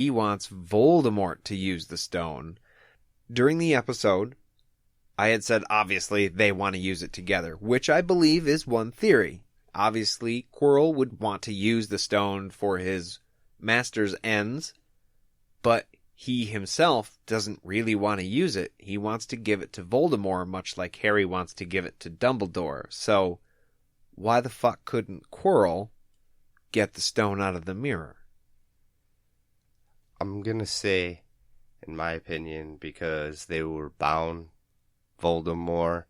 He wants Voldemort to use the stone. During the episode, I had said obviously they want to use it together, which I believe is one theory. Obviously, Quirrell would want to use the stone for his master's ends, but he himself doesn't really want to use it. He wants to give it to Voldemort, much like Harry wants to give it to Dumbledore. So, why the fuck couldn't Quirrell get the stone out of the mirror? I'm going to say, in my opinion, because they were bound, Voldemort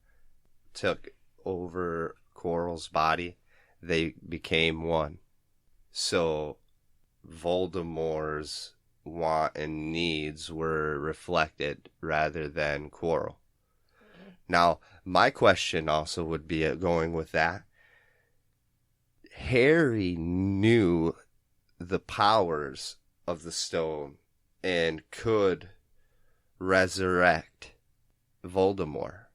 took over Quirrell's body, they became one. So Voldemort's want and needs were reflected rather than Quirrell. Now, my question also would be going with that. Harry knew the powers of the stone and could resurrect Voldemort.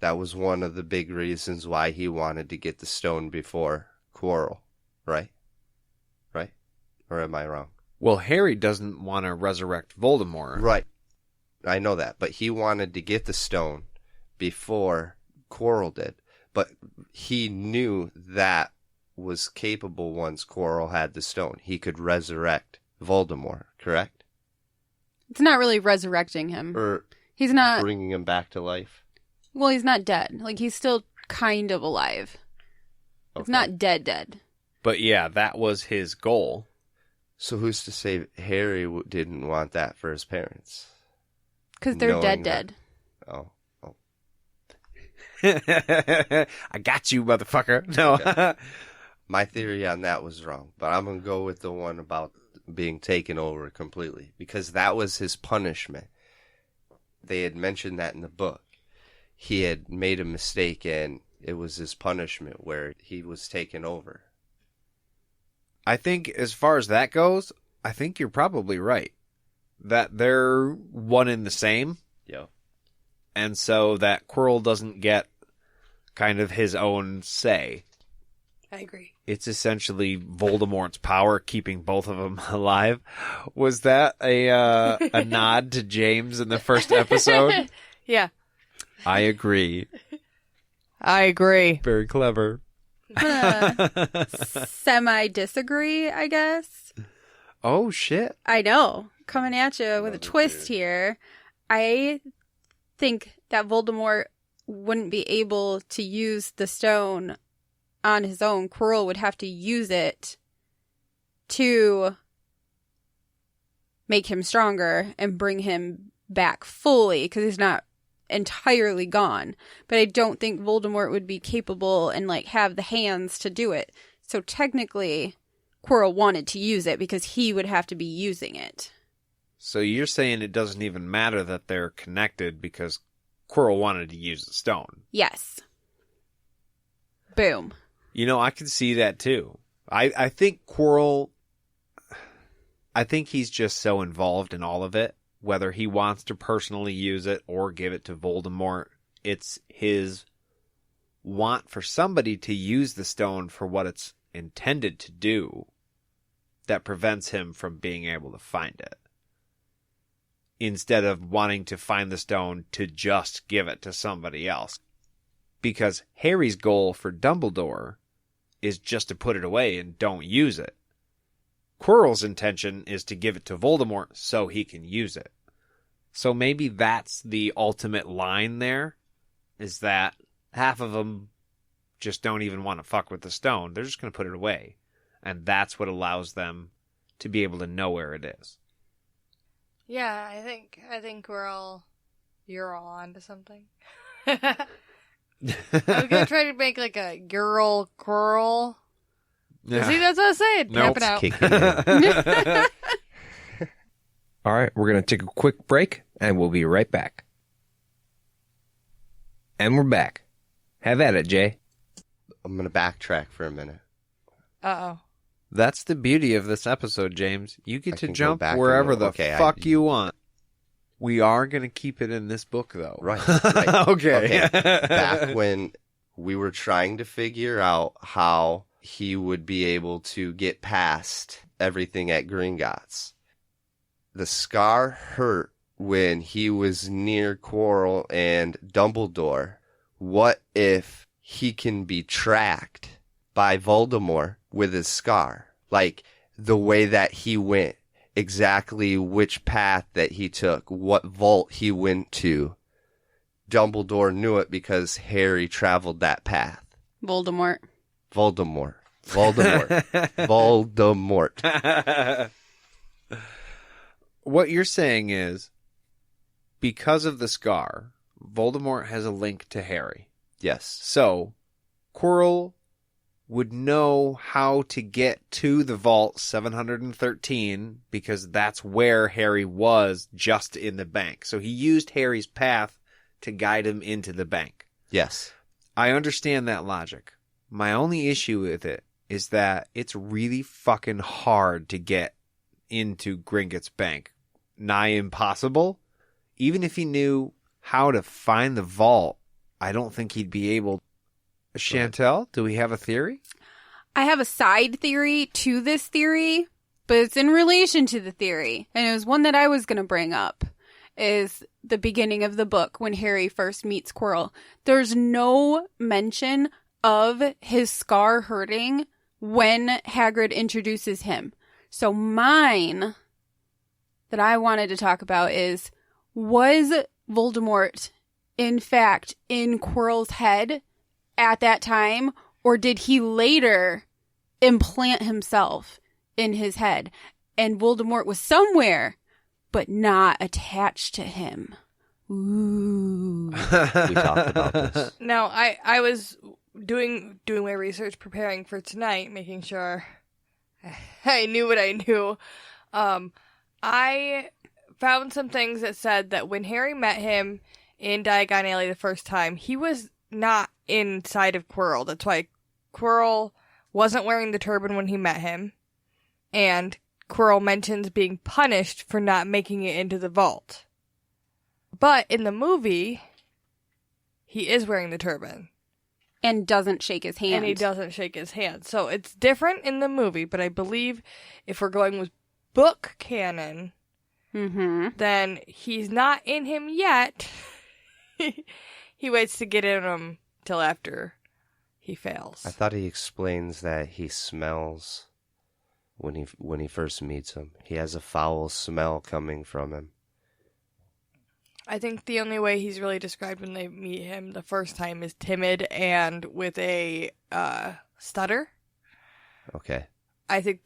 That was one of the big reasons why he wanted to get the stone before Quirrell, right? Right? Or am I wrong? Well, Harry doesn't want to resurrect Voldemort. Right. I know that, but he wanted to get the stone before Quirrell did. But he knew that was capable once Quirrell had the stone. He could resurrect Voldemort, correct? It's not really resurrecting him. Or he's not bringing him back to life? Well, he's not dead. Like, he's still kind of alive. Okay. It's not dead. But yeah, that was his goal. So who's to say Harry didn't want that for his parents? Because they're dead. That... Oh. I got you, motherfucker. No. Okay. My theory on that was wrong, but I'm going to go with the one about being taken over completely, because that was his punishment. They had mentioned that in the book. He had made a mistake, and it was his punishment where he was taken over. I think as far as that goes, I think you're probably right. That they're one and the same. Yeah. And so that Quirrell doesn't get kind of his own say. I agree. It's essentially Voldemort's power keeping both of them alive. Was that a nod to James in the first episode? Yeah. I agree. I agree. Very clever. Semi-disagree, I guess. Oh, shit. I know. Coming at you with a twist here. I think that Voldemort wouldn't be able to use the stone on his own. Quirrell would have to use it to make him stronger and bring him back fully, because he's not entirely gone. But I don't think Voldemort would be capable and like have the hands to do it. So technically, Quirrell wanted to use it because he would have to be using it. So you're saying it doesn't even matter that they're connected because Quirrell wanted to use the stone? Yes. Boom. You know, I can see that too. I think Quirrell, I think he's just so involved in all of it, whether he wants to personally use it or give it to Voldemort. It's his want for somebody to use the stone for what it's intended to do that prevents him from being able to find it. Instead of wanting to find the stone to just give it to somebody else. Because Harry's goal for Dumbledore is just to put it away and don't use it. Quirrell's intention is to give it to Voldemort so he can use it. So maybe that's the ultimate line there, is that half of them just don't even want to fuck with the stone. They're just going to put it away. And that's what allows them to be able to know where it is. Yeah, I think you're all onto something. I was gonna try to make like a girl Quirrell. Yeah. See, that's what I was saying. Nope. Tap it out. All right, we're going to take a quick break, and we'll be right back. And we're back. Have at it, Jay. I'm going to backtrack for a minute. Uh-oh. That's the beauty of this episode, James. You get I to can go jump back wherever and the go, okay, fuck you want. We are going to keep it in this book, though. Right. Okay. Back when we were trying to figure out how he would be able to get past everything at Gringotts, the scar hurt when he was near Quirrell and Dumbledore. What if he can be tracked by Voldemort with his scar? Like, the way that he went, exactly which path that he took, what vault he went to. Dumbledore knew it because Harry traveled that path. Voldemort. Voldemort. Voldemort. What you're saying is, because of the scar, Voldemort has a link to Harry. Yes. So, Quirrell would know how to get to the Vault 713 because that's where Harry was, just in the bank. So he used Harry's path to guide him into the bank. Yes. I understand that logic. My only issue with it is that it's really fucking hard to get into Gringotts Bank. Nigh impossible. Even if he knew how to find the vault, I don't think he'd be able. Chantel, do we have a theory? I have a side theory to this theory, but it's in relation to the theory. And it was one that I was going to bring up, is the beginning of the book when Harry first meets Quirrell. There's no mention of his scar hurting when Hagrid introduces him. So mine that I wanted to talk about is, was Voldemort in fact in Quirrell's head at that time, or did he later implant himself in his head and Voldemort was somewhere but not attached to him? Ooh. We talked about this. Now, I was doing my research, preparing for tonight, making sure I knew what I knew. I found some things that said that when Harry met him in Diagon Alley the first time, he was not inside of Quirrell. That's why Quirrell wasn't wearing the turban when he met him. And Quirrell mentions being punished for not making it into the vault. But in the movie, he is wearing the turban. And doesn't shake his hand. And he doesn't shake his hand. So it's different in the movie, but I believe if we're going with book canon, then he's not in him yet. He waits to get in him till after he fails. I thought he explains that he smells when he first meets him. He has a foul smell coming from him. I think the only way he's really described when they meet him the first time is timid and with a stutter. Okay. I think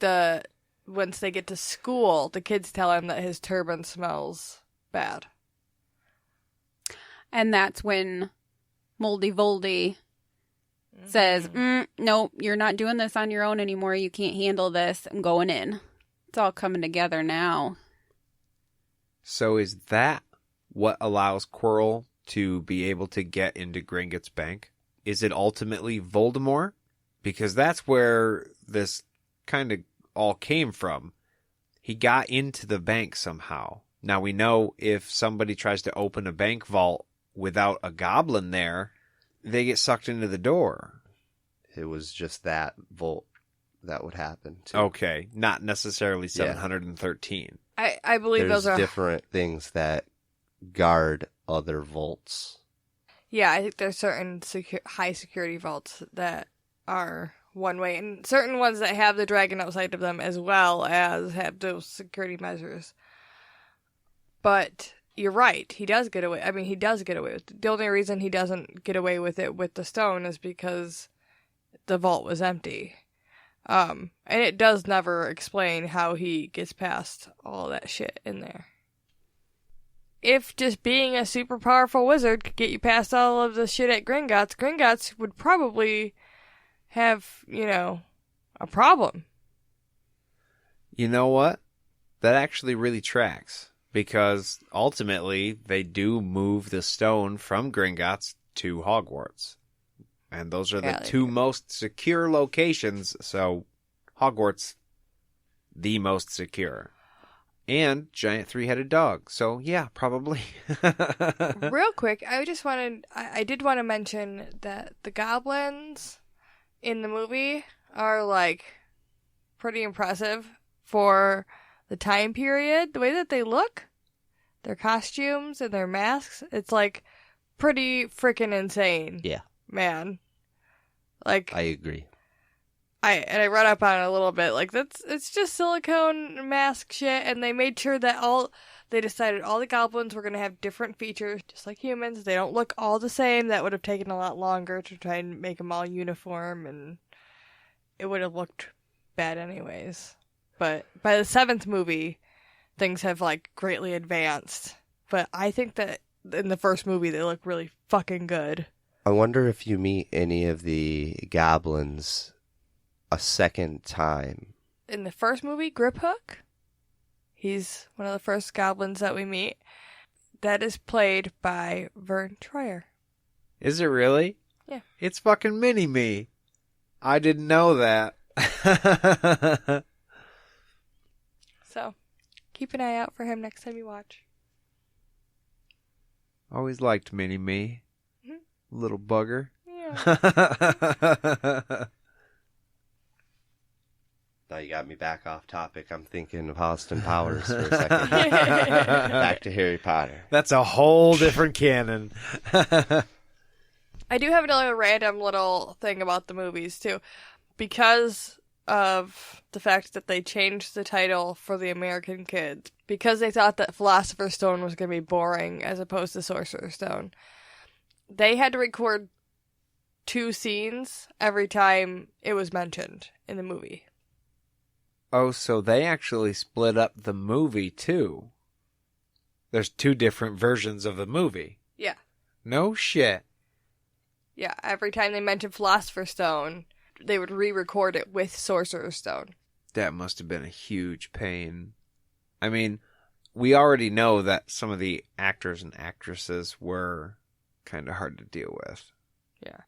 once they get to school, the kids tell him that his turban smells bad. And that's when Moldy Voldy says, nope, you're not doing this on your own anymore. You can't handle this. I'm going in. It's all coming together now. So is that what allows Quirrell to be able to get into Gringotts Bank? Is it ultimately Voldemort? Because that's where this kind of all came from. He got into the bank somehow. Now we know if somebody tries to open a bank vault without a goblin there, they get sucked into the door. It was just that vault that would happen, too. Okay, not necessarily 713. I believe There's those are different things that guard other vaults. Yeah, I think there's certain high security vaults that are one way, and certain ones that have the dragon outside of them as well as have those security measures. But you're right, he does get away. I mean, he does get away with it. The only reason he doesn't get away with it with the stone is because the vault was empty. And it does never explain how he gets past all that shit in there. If just being a super powerful wizard could get you past all of the shit at Gringotts, Gringotts would probably have, a problem. You know what? That actually really tracks. Because ultimately, they do move the stone from Gringotts to Hogwarts. And those are the two most secure locations, so Hogwarts, the most secure. And giant three-headed dog, so yeah, probably. Real quick, I did want to mention that the goblins in the movie are, pretty impressive for the time period, the way that they look, their costumes and their masks, it's like pretty freaking insane. Yeah. Man. Like, I agree. I read up on it a little bit. Like, it's just silicone mask shit, and they made sure that they decided all the goblins were going to have different features, just like humans. They don't look all the same. That would have taken a lot longer to try and make them all uniform, and it would have looked bad anyways. But by the 7th movie, things have, like, greatly advanced. But I think that in the first movie, they look really fucking good. I wonder if you meet any of the goblins a second time. In the first movie, Griphook, he's one of the first goblins that we meet. That is played by Vern Troyer. Is it really? Yeah. It's fucking Mini-Me. I didn't know that. So, keep an eye out for him next time you watch. Always liked Mini-Me. Mhm. Little bugger. Yeah. Now you got me back off topic. I'm thinking of Austin Powers for a second. Back to Harry Potter. That's a whole different canon. I do have another random little thing about the movies, too. Because of the fact that they changed the title for the American kids, because they thought that Philosopher's Stone was going to be boring as opposed to Sorcerer's Stone, they had to record 2 scenes every time it was mentioned in the movie. Oh, so they actually split up the movie, too. There's 2 different versions of the movie. Yeah. No shit. Yeah, every time they mentioned Philosopher's Stone, they would re-record it with Sorcerer's Stone. That must have been a huge pain. I mean, we already know that some of the actors and actresses were kind of hard to deal with. Yeah.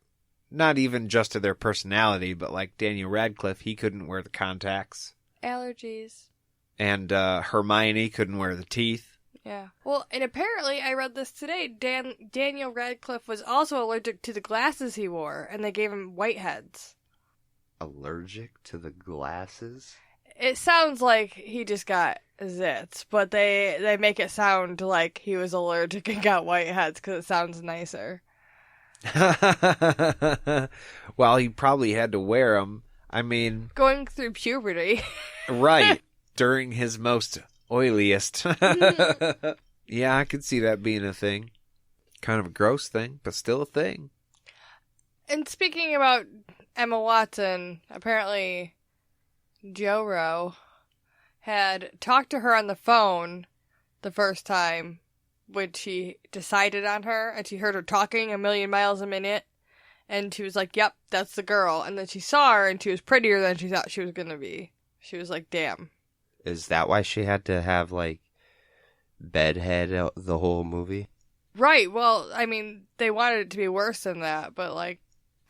Not even just to their personality, but like Daniel Radcliffe, he couldn't wear the contacts. Allergies. And Hermione couldn't wear the teeth. Yeah. Well, and apparently, I read this today, Daniel Radcliffe was also allergic to the glasses he wore, and they gave him whiteheads. Allergic to the glasses? It sounds like he just got zits, but they make it sound like he was allergic and got whiteheads because it sounds nicer. Well, he probably had to wear them. I mean... Going through puberty. Right. During his most oiliest. Yeah, I could see that being a thing. Kind of a gross thing, but still a thing. And speaking about Emma Watson, apparently Joe had talked to her on the phone the first time when she decided on her, and she heard her talking a million miles a minute, and she was like, yep, that's the girl. And then she saw her, and she was prettier than she thought she was going to be. She was like, damn. Is that why she had to have, like, bedhead the whole movie? Right, well, I mean, they wanted it to be worse than that, but, like,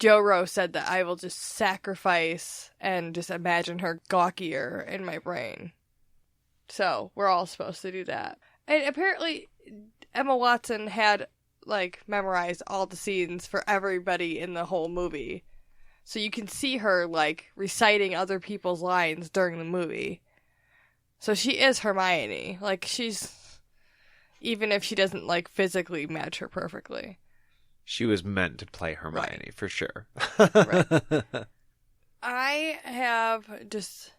Joe said that I will just sacrifice and just imagine her gawkier in my brain. So, we're all supposed to do that. And apparently, Emma Watson had, like, memorized all the scenes for everybody in the whole movie. So you can see her, like, reciting other people's lines during the movie. So she is Hermione. Like, she's... Even if she doesn't, like, physically match her perfectly. She was meant to play Hermione, Right. for sure. Right. I have just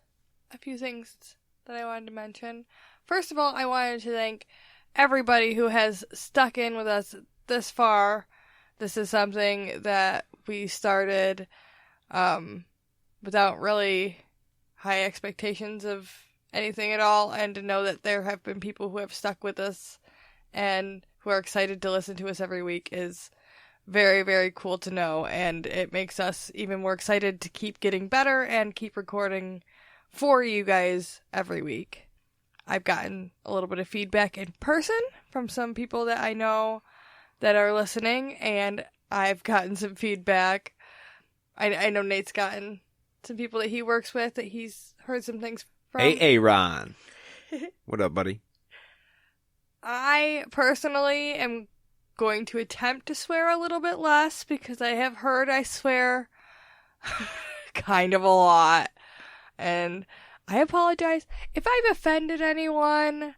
a few things that I wanted to mention. First of all, I wanted to thank everybody who has stuck in with us this far. This is something that we started without really high expectations of anything at all, and to know that there have been people who have stuck with us and who are excited to listen to us every week is very, very cool to know, and it makes us even more excited to keep getting better and keep recording for you guys every week. I've gotten a little bit of feedback in person from some people that I know that are listening, and I've gotten some feedback. I know Nate's gotten some people that he works with that he's heard some things from. Hey, Ron. What up, buddy? I personally am going to attempt to swear a little bit less because I have heard I swear kind of a lot. And I apologize if I've offended anyone.